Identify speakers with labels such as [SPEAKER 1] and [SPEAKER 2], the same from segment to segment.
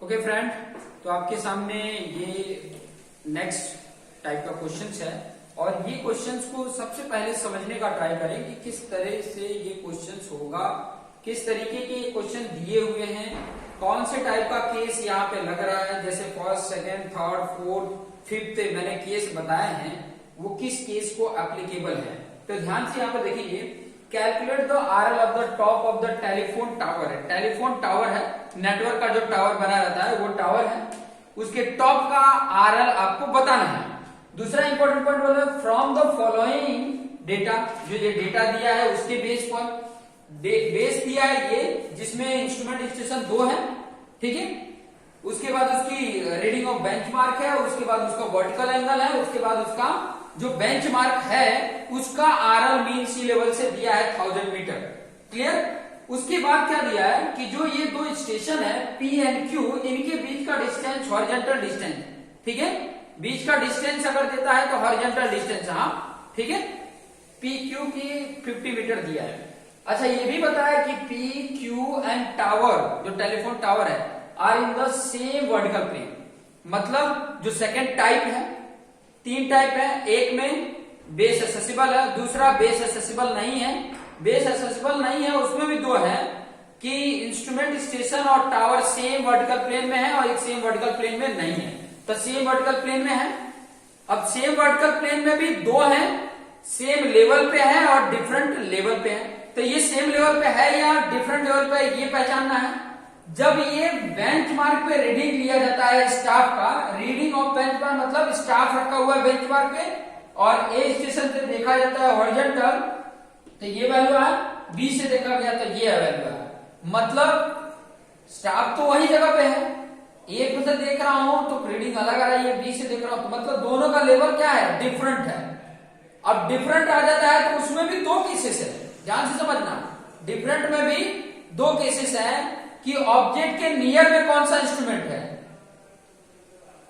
[SPEAKER 1] Okay friend, तो आपके सामने ये नेक्स्ट टाइप का क्वेश्चंस है और ये क्वेश्चंस को सबसे पहले समझने का ट्राई करें कि किस तरह से ये क्वेश्चंस होगा, किस तरीके के ये क्वेश्चन दिए हुए हैं, कौन से टाइप का केस यहाँ पे लग रहा है, जैसे first, second, third, fourth, fifth मैंने केस बताए हैं, वो किस केस को एप्लीकेबल है। तो ध्यान से यहाँ पर देखिए, calculate the RL of the top of the telephone tower है। टेलीफोन टावर है, नेटवर्क का जो टावर बना रहता है वो टावर है, उसके टॉप का आरएल आपको बताना है। दूसरा इंपॉर्टेंट पॉइंट बोला, फ्रॉम द फॉलोइंग डेटा, जो ये डेटा दिया है उसके बेस पर बेस दिया है ये, जिसमें इंस्ट्रूमेंट स्टेशन 2 है, ठीक है। उसके बाद उसकी रीडिंग ऑफ बेंचमार्क है, उसके बाद उसका वर्टिकल एंगल है, उसके बाद उसका जो बेंचमार्क है उसका आरएल मीन सी लेवल से दिया है 1000 मीटर। क्लियर। उसके बाद क्या दिया है कि जो ये दो स्टेशन है पी एंड क्यू, इनके बीच का डिस्टेंस हॉरिजॉन्टल डिस्टेंस, ठीक है। बीच का डिस्टेंस अगर देता है तो हॉरिजॉन्टल डिस्टेंस, हाँ ठीक है, पी क्यू की 50 मीटर दिया है। अच्छा, ये भी बताया कि पी क्यू एंड टावर, जो टेलीफोन टावर है, are in the same vertical plane. मतलब जो सेकेंड टाइप है, 3 टाइप है, एक में बेस एक्सेसिबल है, दूसरा बेस एक्सेसिबल नहीं है। बेस एक्सेसिबल नहीं है उसमें भी 2 है कि इंस्ट्रूमेंट स्टेशन और टावर सेम वर्टिकल प्लेन में है और एक सेम वर्टिकल प्लेन में नहीं है। तो सेम वर्टिकल प्लेन में है। अब सेम वर्टिकल प्लेन में भी 2 है, सेम लेवल पे है और डिफरेंट लेवल पे है। तो ये सेम लेवल पे है या डिफरेंट लेवल पे है, ये पहचानना है। जब ये बेंचमार्क पे रीडिंग लिया जाता है स्टाफ का, रीडिंग ऑफ बेंचमार्क मतलब स्टाफ रखा हुआ है बेंचमार्क पे और ए स्टेशन से देखा जाता है हॉरिजॉन्टल, तो ये वैल्यू है, बी से देखा गया तो ये वैल्यू है। मतलब स्टाफ तो वही जगह पे है, एक से देख रहा हूं तो रीडिंग अलग आ रही है, बी से देख रहा हूं तो मतलब दोनों का लेवल क्या है, डिफरेंट है। अब डिफरेंट आ जाता है तो उसमें भी 2 केसेस है, ध्यान से समझना। डिफरेंट में भी 2 केसेस है कि ऑब्जेक्ट के नियर में कौन सा इंस्ट्रूमेंट है,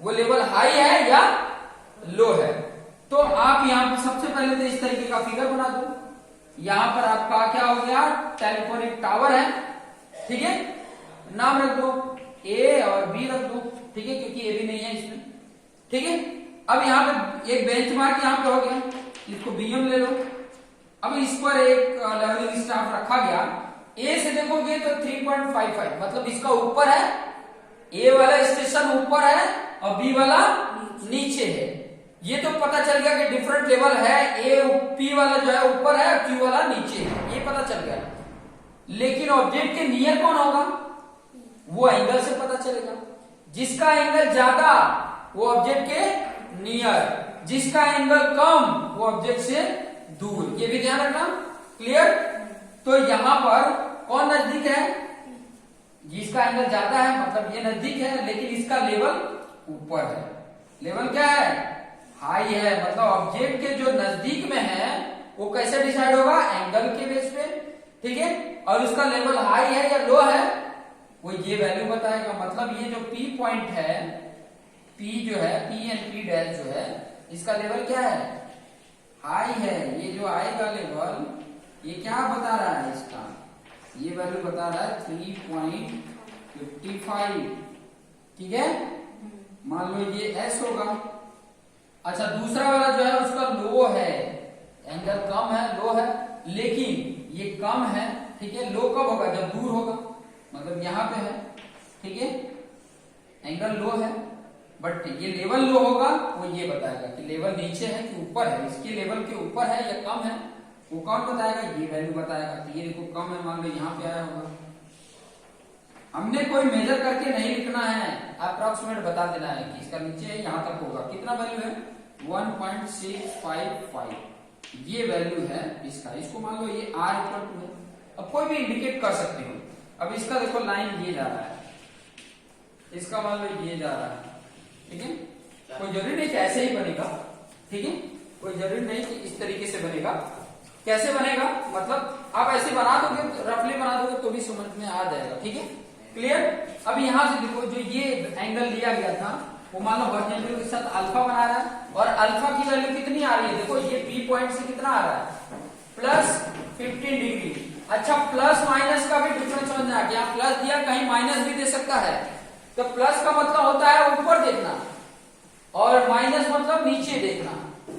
[SPEAKER 1] वो लेवल हाई है या लो है। तो आप यहां पर सबसे पहले तो इस तरीके का फिगर बना दो। यहां पर आपका क्या हो गया, टेलीफोनिक टावर है, ठीक है। नाम रख दो, ए और बी रख दो, ठीक है, क्योंकि ए भी नहीं है इसमें, ठीक है। अब यहां पर एक बेंचमार्क यहां पे हो गया, इसको बीएम ले लो। अब इस पर एक लेवलिंग स्टाफ रखा गया। ए से देखोगे तो 3.55, मतलब इसका ऊपर है, ए वाला स्टेशन ऊपर है और बी वाला नीचे है। ये तो पता चल गया कि डिफरेंट लेवल है, ए पी वाला जो है ऊपर है, क्यू वाला नीचे है, ये पता चल गया। लेकिन ऑब्जेक्ट के नियर कौन होगा, वो एंगल से पता चलेगा। जिसका एंगल ज्यादा वो ऑब्जेक्ट के नियर, जिसका एंगल कम वो ऑब्जेक्ट से दूर, ये भी ध्यान रखना। क्लियर। तो यहां पर कौन नजदीक है, जिसका एंगल ज्यादा है मतलब ये नजदीक है, लेकिन इसका लेवल ऊपर है। लेवल क्या है, हाई है। मतलब ऑब्जेक्ट के जो नजदीक में है वो कैसे डिसाइड होगा, एंगल के बेस पे, ठीक है। और उसका लेवल हाई है या लो है, वो ये वैल्यू बताएगा। मतलब ये जो पी पॉइंट है, पी जो है, पी एंड पी डैश जो है, इसका लेवल क्या है, हाई है। ये जो आएगा लेवल, ये क्या बता रहा है, इसका ये वैल्यू बता रहा है 3.55, ठीक है। मान लो ये एस होगा। अच्छा, दूसरा वाला जो है उसका लो है, एंगल कम है, लो है, लेकिन ये कम है, ठीक है। लो कब होगा, जब दूर होगा, मतलब यहां पे है, ठीक है। एंगल लो है बट ये लेवल लो होगा, वो ये बताएगा कि लेवल नीचे है कि ऊपर है, इसके लेवल के ऊपर है या कम है, वो कौन बताएगा, ये वैल्यू बताएगा। तो ये देखो कम है, मान लो यहाँ पे आया होगा। हमने कोई मेजर करके नहीं लिखना है, अप्रोक्सीमेट बता देना है कि इसका नीचे है, यहां तक होगा। कितना वैल्यू है, 1.655, ये वैल्यू है इसका। इसको मान लो ये आर इक्वल टू है, अब कोई भी इंडिकेट कर सकते हो। अब इसका देखो लाइन ये जा रहा है, इसका मान लो ये जा रहा है, ठीक है। कोई जरूरी नहीं कि ऐसे ही बनेगा, ठीक है, कोई जरूरी नहीं कि इस तरीके से बनेगा। कैसे बनेगा, मतलब आप ऐसे बना दोगे, रफली बना दोगे तो भी समझ में आ जाएगा, ठीक है। क्लियर। अब यहां से देखो, जो ये एंगल लिया गया था वो मान लो हॉरिजॉन्टल के साथ अल्फा बना रहा है, और अल्फा की वैल्यू कितनी आ रही है, देखो ये बी पॉइंट से कितना आ रहा है, +15 डिग्री। अच्छा, प्लस माइनस का भी डिफरेंस समझना है, यहाँ प्लस दिया, कहीं माइनस भी दे सकता है, तो प्लस का मतलब होता है ऊपर देखना और माइनस मतलब नीचे देखना।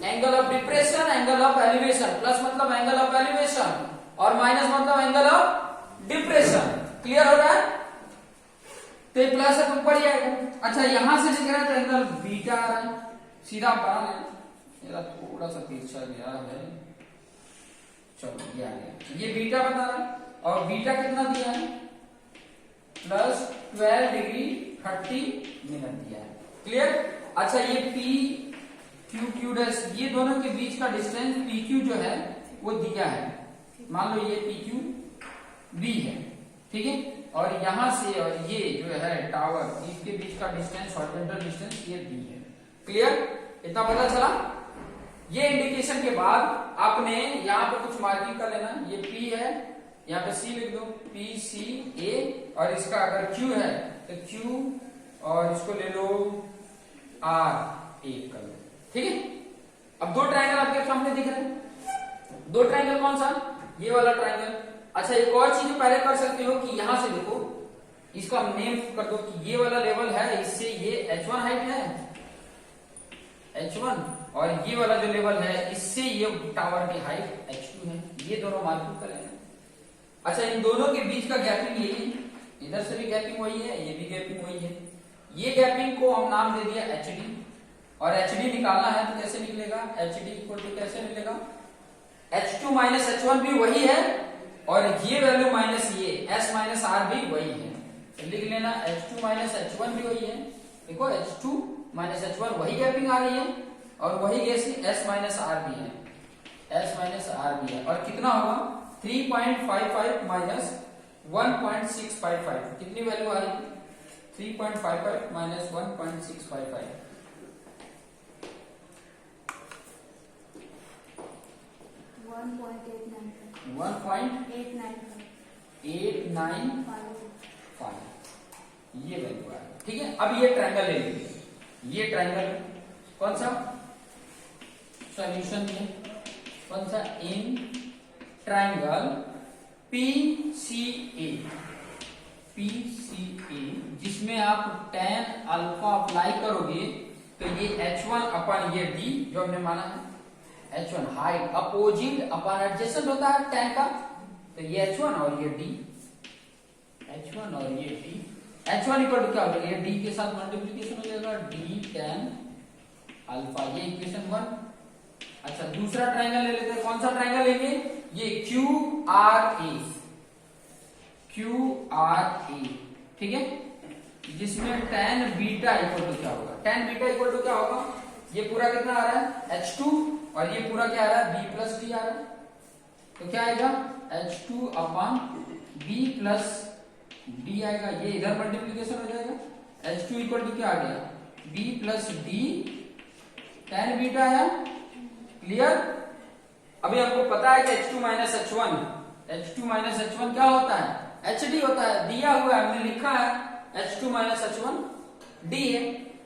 [SPEAKER 1] Angle of depression, angle of elevation. Plus मतलब एंगल ऑफ एलिवेशन और माइनस मतलब एंगल ऑफ डिप्रेशन। क्लियर हो रहा है? तो ये प्लस है तो ऊपर ही आएगा। अच्छा यहां से दिख रहा है तो एंगल बीटा आ रहा है, सीधा बना लेना। मेरा थोड़ा सा पीछा गया है, चलो ये आ गया। ये बीटा बता रहा है और बीटा कितना दिया है? प्लस 12 डिग्री 30 मिनट दिया है। क्लियर? अच्छा ये पी क्यू क्यू डैश, ये दोनों के बीच का डिस्टेंस पी क्यू जो है वो दिया है। मान लो ये पी क्यू बी है, ठीक है, और यहां से और ये जो है टावर, इसके बीच का डिस्टेंस, हॉरिजॉन्टल डिस्टेंस ये दी है। क्लियर? इतना पता चला? ये इंडिकेशन के बाद आपने यहाँ पे कुछ मार्किंग कर लेना। ये P है, यहाँ पे C लिख दो, P C A, और इसका अगर Q है तो Q, और इसको ले लो R A कर लो। ठीक है? अब दो ट्रायंगल आपके सामने दिख रहे हैं। दो ट्रायंगल कौन सा? ये वाला ट्रायंगल। अच्छा एक और चीज पहले कर सकते हो कि यहां से देखो, इसका नेम कर दो कि ये वाला लेवल है, इससे ये H1 हाइट है, H1, और ये वाला जो लेवल है इससे ये टावर की हाइट H2 है। ये दोनों मार्किंग करेंगे। अच्छा इन दोनों के बीच का गैपिंग यही है, इधर से भी गैपिंग वही है, ये भी गैपिंग वही है। ये गैपिंग को हम नाम दे दिया HD, और HD निकालना है तो कैसे निकलेगा? HD इक्वल टू कैसे मिलेगा? H2 माइनस H1 भी वही है, और ये वैल्यू माइनस ये S माइनस R भी वही है। तो लिख लेना H2 माइनस H1 भी वही है। देखो H2 माइनस H1 वही गैपिंग आ रही है, और वही गैस S माइनस R भी है, S माइनस R भी है। और कितना होगा? 3.55 माइनस 1.655, कितनी वैल्यू आ रही है? 3.55 माइनस 1.655, 1.895, ये वैल्यू आ रही है। ठीक है, अब ये ट्रायंगल ले लीजिए। ये ट्रायंगल कौन सा? सॉल्यूशन है कौन सा? इन ट्रायंगल PCA, PCA, जिसमें आप tan अल्फा अप्लाई करोगे तो ये H1 अपन ये D जो हमने माना है, H1 हाइट अपोजिट अपन एडजेसेंट होता है tan का, तो ये H1 और ये D, H1 और ये D, H1 इक्वल टू क्या हो जाएगा? ये D के साथ मल्टीप्लीकेशन हो जाएगा, D tan अल्फा, ये इक्वेशन 1। अच्छा दूसरा ट्रायंगल ले लेते हैं। कौन सा ट्रायंगल लेंगे? ये QRA, QRA, ठीक है, जिसमें tan बीटा इक्वल टू क्या होगा? tan बीटा इक्वल टू क्या होगा? ये पूरा कितना आ रहा है? H2, और ये पूरा क्या आ रहा है? B प्लस D आ रहा है। तो क्या आएगा? H2 upon B plus D आएगा। ये इधर मल्टीप्लीकेशन हो जाएगा। H2 इक्वल टू क्या आ गया? B plus D tan beta है। क्लियर? अभी आपको पता है कि H2 minus H1, H2 minus H1 क्या होता है? HD होता है, दिया हुआ है, हमने लिखा है H2 माइनस H1 D है,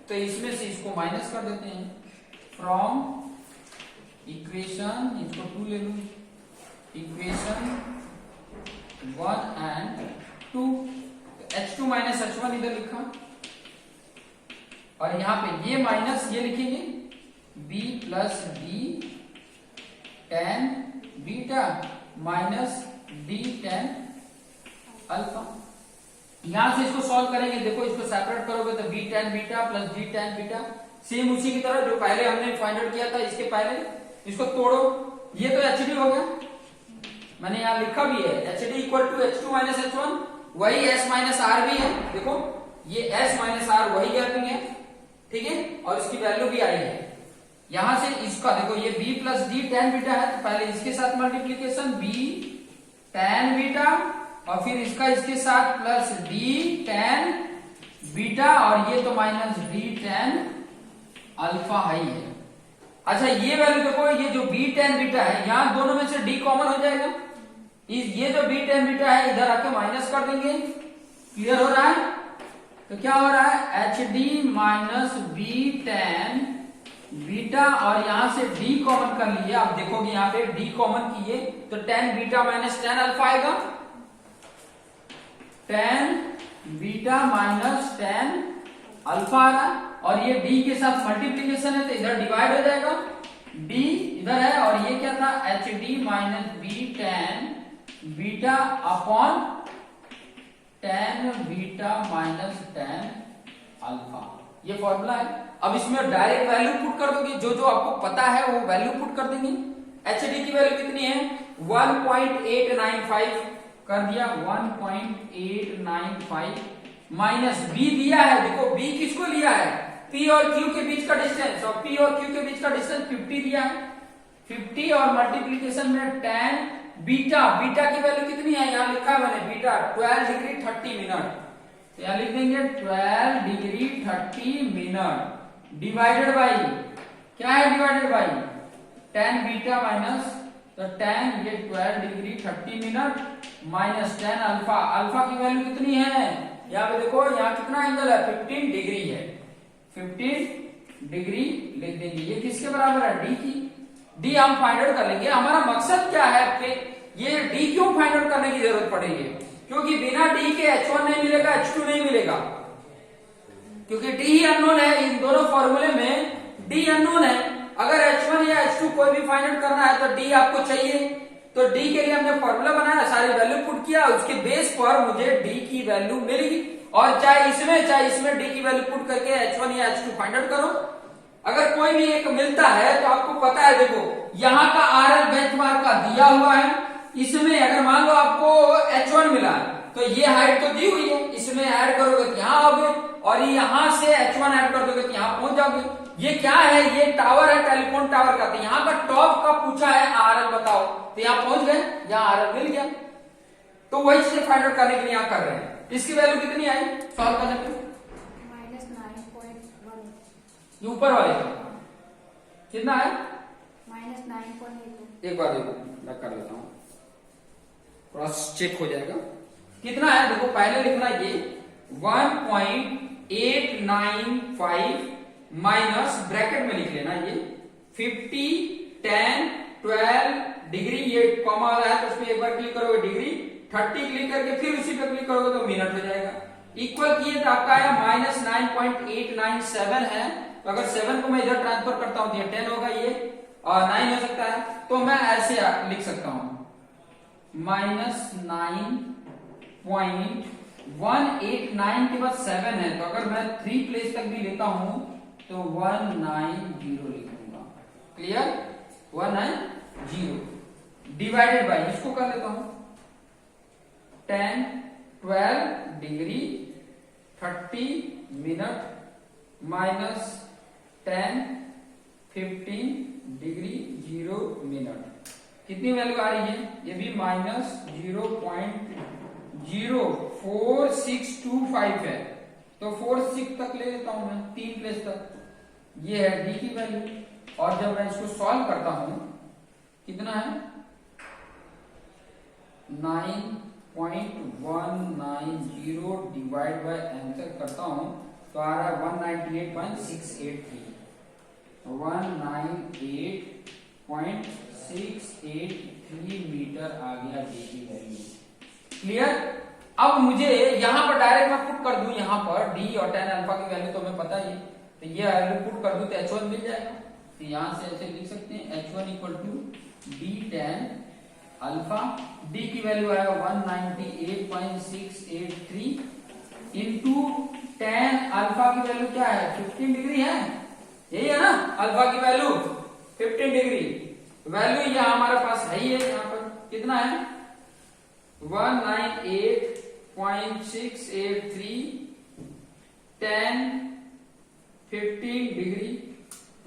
[SPEAKER 1] तो इसमें से इसको माइनस कर देते हैं फ्रॉम इक्वेशन, इसको 2 ले लो, equation 1 and 2। H2 minus H1 इधर लिखा, और यहां पे ये माइनस ये लिखेंगे B plus D tan beta minus D tan alpha. यहां से इसको सॉल्व करेंगे। देखो इसको सेपरेट करोगे तो B tan beta plus D tan beta, same उसी की तरह जो पहले हमने फाइंड आउट किया था। इसके पहले इसको तोड़ो, ये तो HD हो गया, मैंने यहां लिखा भी है HD equal to H2 minus H1, वही S माइनस R भी है। देखो ये S माइनस R वही गैपिंग है, ठीक है, और इसकी वैल्यू भी आई है। यहां से इसका देखो ये B plus D tan beta है, तो पहले इसके साथ मल्टीप्लीकेशन B tan बीटा, और फिर इसका इसके साथ प्लस D tan बीटा, और ये तो minus D tan alpha high है। अच्छा ये वैल्यू देखो, ये जो B tan बीटा है, यहां दोनों में से D कॉमन हो जाएगा। ये जो B tan बीटा है इधर आके माइनस कर देंगे। क्लियर हो रहा है? तो क्या हो रहा है? HD minus B tan beta, और यहां से D कॉमन कर लिए। आप देखोगे यहां पे D कॉमन किए तो tan beta minus tan alpha आएगा, tan beta minus tan alpha आ रहा है, और ये डी के साथ मल्टीप्लीकेशन है तो इधर डिवाइड हो जाएगा, डी इधर है, और ये क्या था, H D minus B tan beta upon tan beta minus tan alpha, ये फॉर्मूला है। अब इसमें डायरेक्ट वैल्यू पुट कर दोगे, जो जो आपको पता है वो वैल्यू पुट कर देंगे। एच डी की वैल्यू कितनी है, 1.895 कर दिया, 1.895 माइनस बी दिया है, देखो बी किसको लिया है, पी और क्यू के बीच का डिस्टेंस, और पी और क्यू के बीच का डिस्टेंस 50 दिया है, 50 और मल्टीप्लीकेशन में टेन बीटा, बीटा की वैल्यू कितनी है, यहां लिखा है मैंने बीटा 12 डिग्री 30 मिनट, तो यहां लिख देंगे 12 डिग्री 30 मिनट डिवाइडेड बाई, क्या है divided by, ten beta minus, तो टेन ये 12 degree 30 minute minus tan alpha, alpha की वैल्यू कितनी है, यहाँ पे देखो, यहाँ कितना एंगल है, 15 डिग्री है, 15 डिग्री लिख देंगे, ये किसके बराबर है, डी की, डी हम फाइंड आउट कर लेंगे। हमारा मकसद क्या है, ये डी क्यों फाइंड आउट करने की जरूरत पड़ेगी, क्योंकि बिना डी के H1 नहीं मिलेगा, H2 नहीं मिलेगा, क्योंकि डी ही अननोन है, इन दोनों फॉर्मूले में डी अननोन है। अगर H1 या H2 कोई भी फाइंड आउट करना है तो डी आपको चाहिए, तो डी के लिए हमने फॉर्मूला बनाया, सारी वैल्यू पुट किया, उसके बेस पर मुझे डी की वैल्यू मिलेगी, और चाहे इसमें डी की वैल्यू पुट करके H1 या H2 फाइंड आउट करो। अगर कोई भी एक मिलता है तो आपको पता है, देखो यहाँ का RL बेंचमार्क का दिया हुआ है, इसमें अगर मान लो आपको H1 मिला तो ये हाइट तो दी हुई है, इसमें ऐड करोगे तो यहाँ आओगे, और यहां से H1 ऐड कर दोगे तो यहाँ पहुंच जाओगे। ये क्या है, ये टावर है, टेलीफोन टावर का, तो यहाँ का टॉप का पूछा है RL बताओ, तो यहाँ पहुंच गए, यहाँ RL मिल गया, तो वही चीजें फाइंड आउट करने के लिए यहाँ कर रहे हैं। इसकी वैल्यू कितनी आई सॉल्व करने पे, -9.1, ये ऊपर वाले का कितना है, -9.82, एक बार देखो मैं कर लेता हूँ, क्रॉस चेक हो जाएगा, कितना है देखो, पहले लिखना ये 1.895 माइनस ब्रैकेट में लिख लेना ये 50 10 12 डिग्री, ये कॉमा वाला है तो उसमें एक बार क्लिक करोगे डिग्री, 30 क्लिक करके फिर उसी पे क्लिक करोगे तो मिनट हो जाएगा, इक्वल किए तो आपका आया -9.897 है, तो अगर 7 को मैं इधर ट्रांसफर करता हूं तो ये 10 होगा, ये और 9 हो सकता है, तो मैं ऐसे लिख सकता हूं -9.189 के बाद 7 है, तो अगर मैं 3 प्लेस तक भी लेता हूं तो 190 लिखूंगा, क्लियर, 190 डिवाइडेड बाई, इसको कर लेता हूं 10 12 degree 30 minute minus 10 15 degree 0 minute, कितनी वैल्यू आ रही है, ये भी -0.04625 है, तो 46 तक ले लेता हूं मैं, 3 प्लेस तक, ये है डी की वैल्यू, और जब मैं इसको सॉल्व करता हूं कितना है 9.190 डिवाइड बाय आंसर करता हूं तो आ रहा है 198.683, 198.683 मीटर आ गया डी की वैल्यू, क्लियर। अब मुझे यहां पर डायरेक्ट मैं पुट कर दूं, यहां पर डी और टेन अल्फा की वैल्यू तो हमें पता ही, तो ये वैल्यू पुट कर दूं तो H1 मिल जाएगा, तो यहां से ऐसे लिख सकते हैं H1 equal to D tan alpha, D की वैल्यू आएगा 198.683 इंटू 10 अल्फा की वैल्यू क्या है 15 डिग्री है, यही है ना, अल्फा की वैल्यू 15 डिग्री, वैल्यू यह हमारे पास है ही है, यहाँ पर कितना है 198.683 10 15 डिग्री,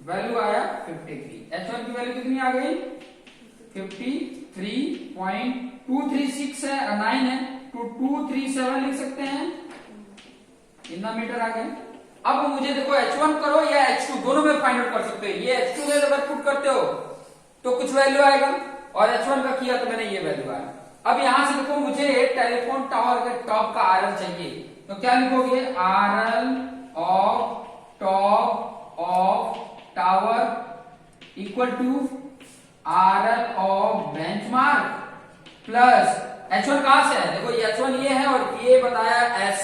[SPEAKER 1] वैल्यू आया 53, H1 की वैल्यू कितनी आ गई 53.236 है, 9 है, तो 237 लिख सकते हैं, कितना मीटर आ गया। अब मुझे देखो H1 करो या H2 दोनों में फाइंड आउट कर सकते हो, ये H2 में अगर पुट करते हो तो कुछ वैल्यू आएगा, और H1 का किया तो मैंने ये वैल्यू आया। अब यहां से देखो मुझे टेलीफोन टावर के टॉप का RL चाहिए, तो क्या लिखोगे RL of top of tower equal to RL of benchmark plus H1 कहां से है, देखो ये H1 ये है और ये बताया S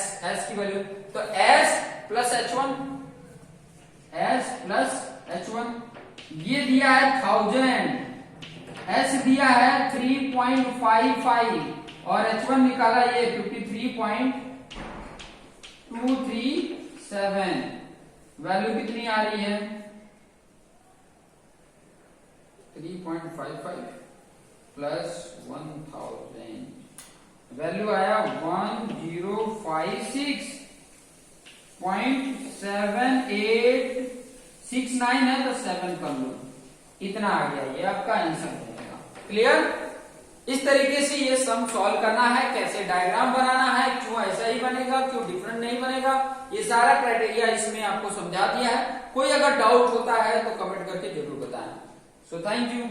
[SPEAKER 1] की वैल्यू, तो S प्लस H1 ये दिया है 1000, S दिया है 3.55 और H1 निकाला ये 53.237, वैल्यू कितनी आ रही है 3.55 प्लस 1000, वैल्यू आया 1056.7869 है, तो 7 कर लो, इतना आ गया, ये आपका आंसर बनेगा। क्लियर? इस तरीके से ये सम सॉल्व करना है, कैसे डायग्राम बनाना है, क्यों ऐसा ही बनेगा, क्यों डिफरेंट नहीं बनेगा, ये सारा क्राइटेरिया इसमें आपको समझा दिया है। कोई अगर डाउट होता है तो कमेंट करके जरूर बताएं। So thank you.